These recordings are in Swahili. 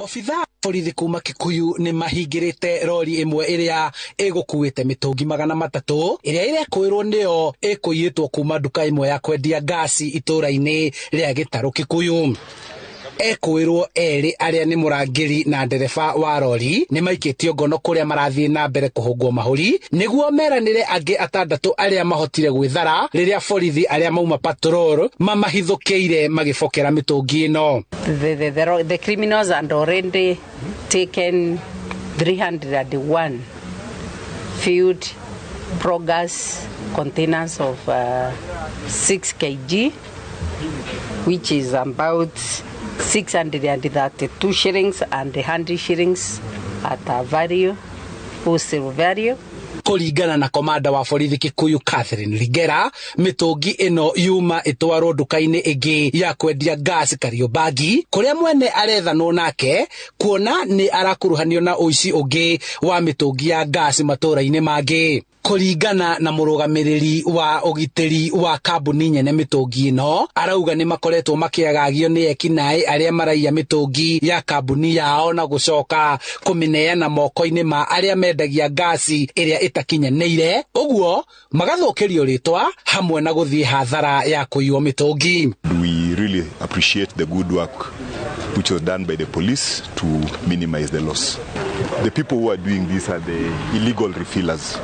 Obitha borithi kuma Kikuyu ni mahingirite rori imwe iria igukuite mītūngi 300 iria Ekūīrwo niyo Ekūīrwo kuma nduka imwe ya kwendia ngaci itura-ini ria Gitaru Kikuyu. Ekūīrwo eri aria ni murangiri na ndereba wa rori ni maikitio ngono kuria marathie na mbere kuhungwo mahuri niguo meranire angi 6 aria mahotire gwithara riria borithi aria mauma patrol mamahithukiire magifokera mītūngi ino. The criminals had already taken 301 filled pro-gas containers of 6 kg, which is about 632 shillings and 100 shillings at a value, wholesale value. Kuringana na komanda wa borithi Kikuyu Catherine Ligera, mītūngi ino yuma itwarwo nduka-ini ingi ya kwendia gas Kariobangi kuria mwene arethanwo nake kuona ni arakuruhanio na ūici ungi wa mītūngi ya gas matura-ini mangi. Kuringana na murugamiriri wa ugitiri wa kambuni nyene mītūngi ino arauga ni makoretwo makiagagio ni ekinaĩ aria maraiya mītūngi ya kambuni yao na gucoka kumineana moko-ini ma aria mendagia gasi iria itakinyanĩire, uguo magathukirio ritwa hamwe na guthie hathara ya kuiywo mītūngi. We really appreciate the good work which was done by the police to minimize the loss. The people who are doing this are the illegal refillers.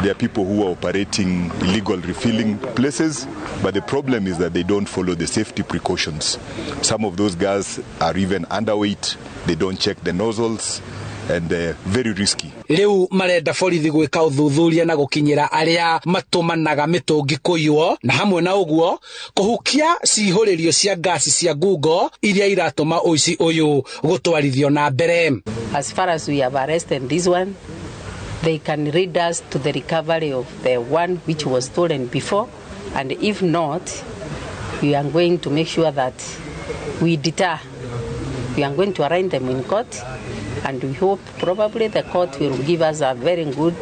There are people who are operating illegal refilling places, but the problem is that they don't follow the safety precautions. Some of those guys are even underweight, they don't check the nozzles, and they're very risky. Riu marenda borithi gwika uthuthuria na gukinyira aria matumanaga mītūngi kuiywo na hamwe na uguo kuhukia cihuririo cia gasi cia ngungo iria iratuma ūici uyu gutwarithio na mbere. As far as we have arrested this one, they can lead us to the recovery of the one which was stolen before, and if not, we are going to make sure that we deter. We are going to arraign them in court, and we hope probably the court will give us a very good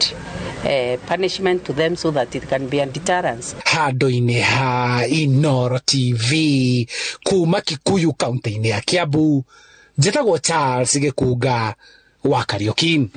punishment to them so that it can be a deterrence. Handu-ini ha Inoro TV kuma Kikuyu kaunti-ini ya Kiambu, njĩtagwo Charles Gĩkunga wa Kariuki.